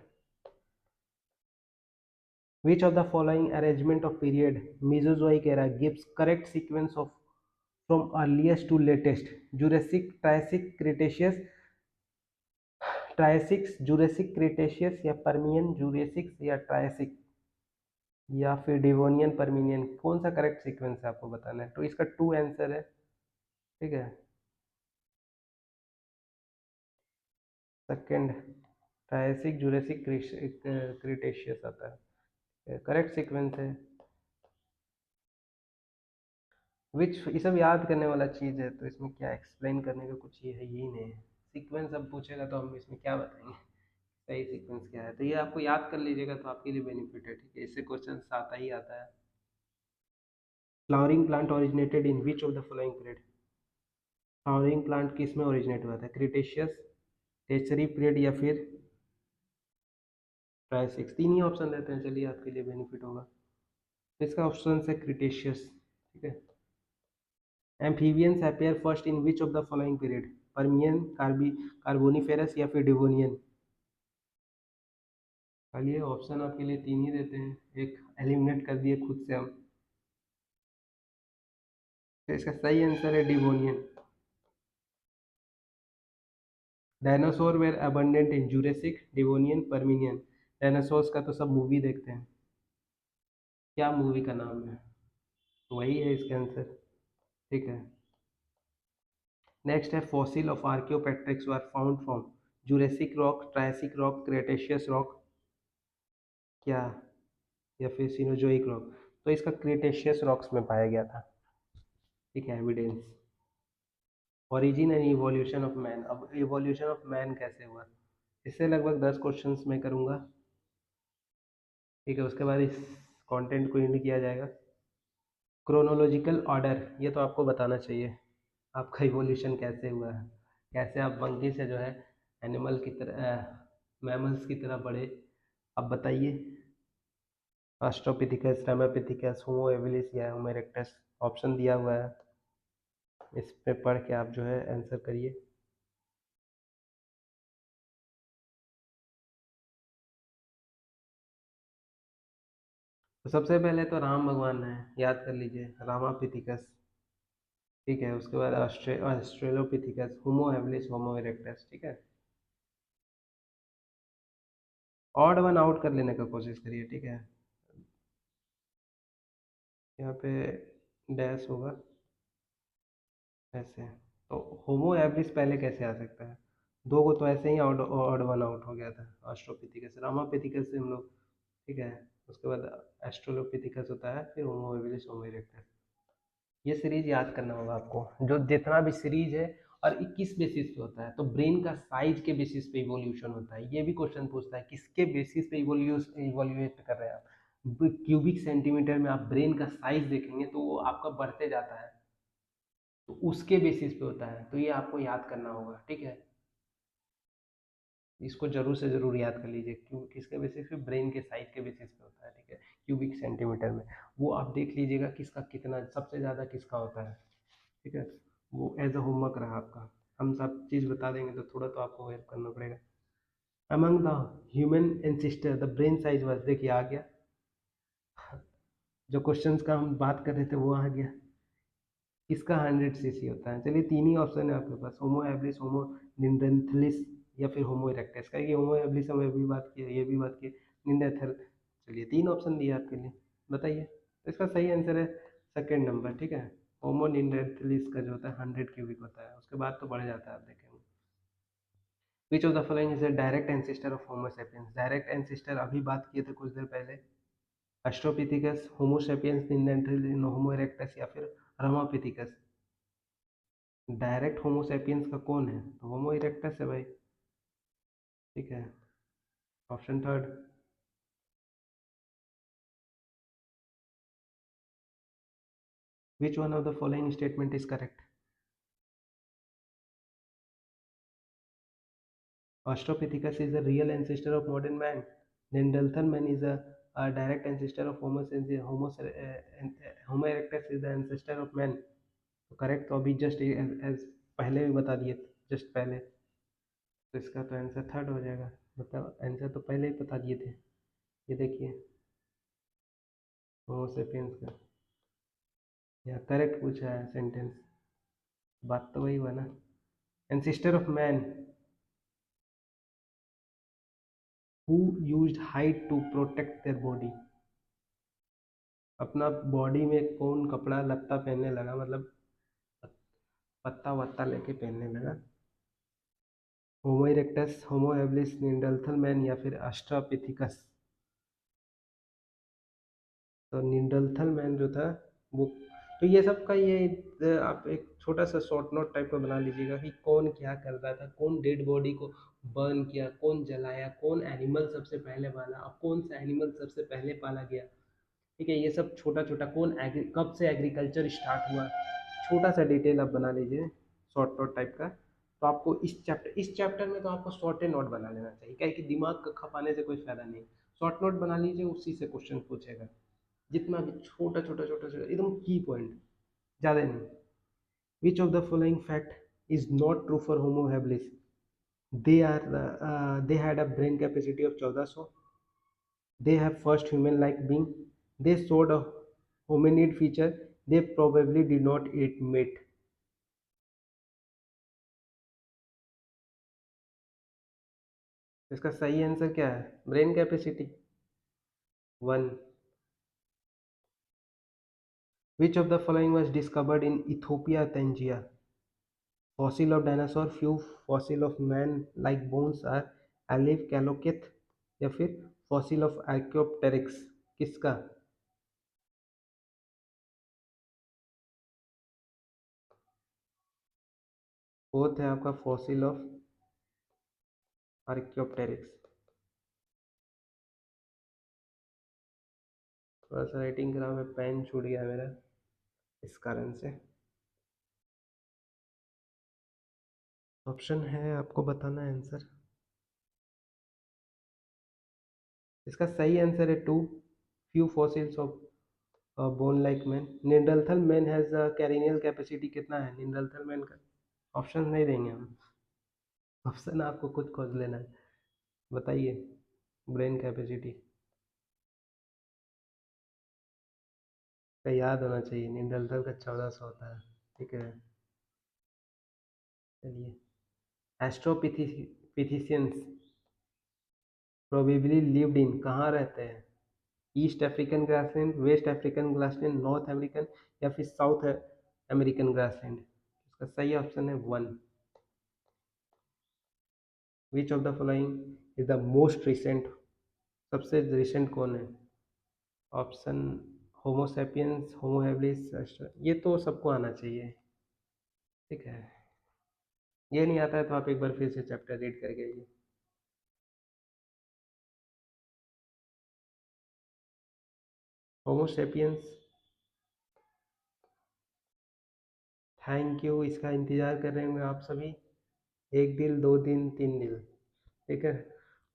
which of the following arrangement of period mesozoic era gives correct sequence of from earliest to latest? Jurassic, Triassic, Cretaceous, Triassic, Jurassic, Cretaceous, या पर्मियन, जुरेसिक या ट्रायसिक, या फिर डिवोनियन, पर्मिनियन? कौन सा करेक्ट सीक्वेंस है आपको बताना है, तो इसका टू आंसर है। ठीक है, सेकंड, ट्रायसिक, जुरेसिक, क्रिटेशियस आता है, करेक्ट सीक्वेंस है। विच, ये सब याद करने वाला चीज है, तो इसमें क्या एक्सप्लेन करने का कुछ ये है ही नहीं है। सीक्वेंस अब पूछेगा तो हम इसमें क्या बताएंगे, सही सीक्वेंस क्या है, तो ये आपको याद कर लीजिएगा तो आपके लिए बेनिफिट है। ठीक है, इससे क्वेश्चन आता ही आता है। Flowering plant originated in which of the following period? Flowering plant किस में ओरिजिनेट हुआ था, क्रिटेशियस, टेचरी पीरियड, या फिर ट्रायसिक्स? तीन ही ऑप्शन देते हैं, चलिए आपके लिए बेनिफिट होगा। तो इसका ऑप्शन है क्रिटेशियस। ठीक है, amphibians appear first in which of the following period? Permian, Carboniferous, या फिर डिवोनियन? चलिए ऑप्शन आपके लिए तीन ही देते हैं, एक एलिमिनेट कर दिए खुद से हम। तो इसका सही आंसर है Devonian. Dinosaur were abundant in Jurassic, Devonian, Permian? Dinosaurs का तो सब मूवी देखते हैं, क्या मूवी का नाम है, वही है इसका आंसर। ठीक है, नेक्स्ट है, fossil of Archaeopteryx were found from Jurassic rock, Triassic rock, Cretaceous rock, क्या, या फिर सिनोजोइक रॉक? तो इसका क्रिटेशियस रॉक्स में पाया गया था। ठीक है, evidence, origin and evolution of man. अब इवोल्यूशन ऑफ मैन कैसे हुआ, इससे लगभग 10 क्वेश्चंस मैं करूंगा। ठीक है, उसके बाद इस कंटेंट को एंड किया जाएगा। क्रोनोलॉजिकल ऑर्डर, ये तो आपको बताना चाहिए, आपका इवोल्यूशन कैसे हुआ है, कैसे आप मंकी से जो है एनिमल की तरह, मैमल्स की तरह बढ़े, आप बताइए। ऑस्ट्रोपिथिकस, रामापिथिकस, होमो एविलिस या होमो इरेक्टस? ऑप्शन दिया हुआ है, इस पे पढ़ के आप जो है आंसर करिए। तो सबसे पहले तो राम भगवान है, याद कर लीजिए, रामापिथिकस। ठीक है, उसके बाद ऑस्ट्रेलोपिथिकस, होमो हैबिलिस, होमो इरेक्टस। ठीक है, ऑड वन आउट कर लेने का कोशिश करिए। ठीक है, यहाँ पे डैश होगा ऐसे, तो होमो हैबिलिस पहले कैसे आ सकता है? दो को तो ऐसे ही ऑड ऑड वन आउट हो गया था, ऑस्ट्रोपिथिकस रामापिथिकस से हम लोग। ठीक है, उसके बाद एस्ट्रोलोपिथिकस होता है, फिर होमो हैबिलिस, होमो इरेक्टस। ये सीरीज याद करना होगा आपको, जो जितना भी सीरीज है। और 21 बेसिस पे होता है, तो ब्रेन का साइज के बेसिस पे इवोल्यूशन होता है। ये भी क्वेश्चन पूछता है किसके बेसिस पे इवोल्यूट कर रहे हैं आप। क्यूबिक सेंटीमीटर में आप ब्रेन का साइज देखेंगे तो वो आपका बढ़ते जाता है, तो उसके बेसिस पे होता है, तो ये आपको याद करना होगा। ठीक है, इसको जरूर से जरूर याद कर लीजिए, क्यों किसके बेसिस पे? ब्रेन के साइज के बेसिस पे होता है। ठीक है, क्यूबिक सेंटीमीटर में। वो आप देख लीजिएगा किसका कितना सबसे ज़्यादा किसका होता है। ठीक है, वो एज अ होमवर्क रहा आपका। हम सब चीज़ बता देंगे तो थोड़ा तो आपको हेल्प करना पड़ेगा। Among the human ancestor the brain size was, देखिए आ गया। जो क्वेश्चंस का हम बात कर रहे थे वो आ गया। किसका 100 सीसी होता है? चलिए तीन ही ऑप्शन है आपके पास, होमो हैबिलिस, होमो निंडेंथलिस, या फिर होमो इरेक्टस का। ये होमो हैबिलिस हम भी बात किए, ये भी बात की, निंडेंथल। चलिए तीन ऑप्शन दिए आपके लिए, बताइए। तो इसका सही आंसर है सेकेंड नंबर। ठीक है, होमो निंडेंथलिस का जो होता है 100 क्यूबिक होता है, उसके बाद तो बढ़ जाता है, आप देखेंगे। विच of the following is a direct ancestor of homo sapiens? Direct ancestor अभी बात किए थे कुछ देर पहले, एस्ट्रोपिथिकस, होमो सेपियंस, निंडेंथल, होमो इरेक्टस, या फिर रामापिथिकस। डायरेक्ट होमो सेपियंस का कौन है? तो होमो इरेक्टस है भाई। ठीक है, option third. Which one of the following statement is correct? Australopithecus is the real ancestor of modern man, Neanderthal man is a direct ancestor of Homo erectus is the ancestor of man। तो करेक्ट तो अभी जस्ट एज पहले भी बता दिए, जस्ट पहले। तो इसका तो आंसर थर्ड हो जाएगा, मतलब आंसर तो पहले ही बता दिए थे। ये देखिए, होमो सेपियंस का यहाँ करेक्ट पूछा है सेंटेंस, बात तो वही हुआ ना। Ancestor of man who used hide to protect their body. अपना बॉडी में कौन कपड़ा लत्ता पहनने लगा, मतलब पत्ता वत्ता लेके पहनने लगा? होमो इरेक्टस, होमो हैबिलिस, निंडरथल मैन, या फिर ऑस्ट्रोपिथिकस। तो निंडरथल मैन जो था वो, तो ये सब का ये आप एक छोटा सा शॉर्ट नोट टाइप का बना लीजिएगा कि कौन क्या कर रहा था, कौन डेड बॉडी को बर्न किया, कौन जलाया, कौन एनिमल सबसे पहले पाला, और कौन सा एनिमल सबसे पहले पाला गया। ठीक है, ये सब छोटा छोटा, कब से एग्रीकल्चर स्टार्ट हुआ, छोटा सा डिटेल आप बना लीजिए शॉर्ट नोट टाइप का। तो आपको इस चैप्टर में तो आपको शॉर्ट नोट बना लेना चाहिए, क्या है कि दिमाग का खपाने से कोई फायदा नहीं। शॉर्ट नोट बना लीजिए, उसी से क्वेश्चन पूछेगा। जितना भी छोटा छोटा छोटा छोटा एकदम की पॉइंट, ज़्यादा नहीं। विच of the following fact is not true for Homo habilis? They had a brain capacity of 1400, they have first human like being, they showed a hominid feature, they probably did not eat meat। इसका सही आंसर क्या है? Brain capacity one. Which of the following was discovered in Ethiopia, Tanzania? Fossil of dinosaur, few fossil of man like bones are Aleph Calocet, या फिर fossil of Archaeopteryx। किसका? फोर्थ है आपका फॉसिल ऑफ आर्कियोप्टेरिक्स। थोड़ा सा राइटिंग करा, मैं पेन छूट गया मेरा इस कारण से। ऑप्शन है, आपको बताना है आंसर। इसका सही आंसर है two, few fossils of bone like man. Neanderthal man has cranial capacity कितना है निंडरथल मैन का? ऑप्शन नहीं देंगे हम, ऑप्शन आपको खुद खोज लेना है। बताइए, ब्रेन कैपेसिटी का याद होना चाहिए, निंडरथल का 1400 होता है। ठीक है, चलिए। एस्ट्रोपिथिशियंस प्रोबेबली लिव्ड इन, कहाँ रहते हैं? East African grassland, West African grassland, North American या फिर साउथ अमेरिकन ग्रासलैंड? इसका सही ऑप्शन है one. Which of the following is the most recent, सबसे रिसेंट कौन है? ऑप्शन होमोसेपियंस, होमो हैबिलिस, ये तो सबको आना चाहिए, ठीक है। ये नहीं आता है तो आप एक बार फिर से चैप्टर रीड करके आइए। होमोसेपियंस, थैंक यू, इसका इंतजार कर रहे होंगे आप सभी। एक दिल, दो दिन, तीन दिल, ठीक है।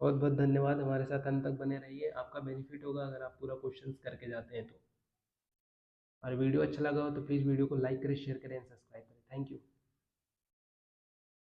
बहुत बहुत धन्यवाद, हमारे साथ अंत तक बने रहिए, आपका बेनिफिट होगा अगर आप पूरा क्वेश्चंस करके जाते हैं तो। और वीडियो अच्छा लगा हो तो प्लीज़ वीडियो को लाइक करें, शेयर करें, सब्सक्राइब करें। Thank you.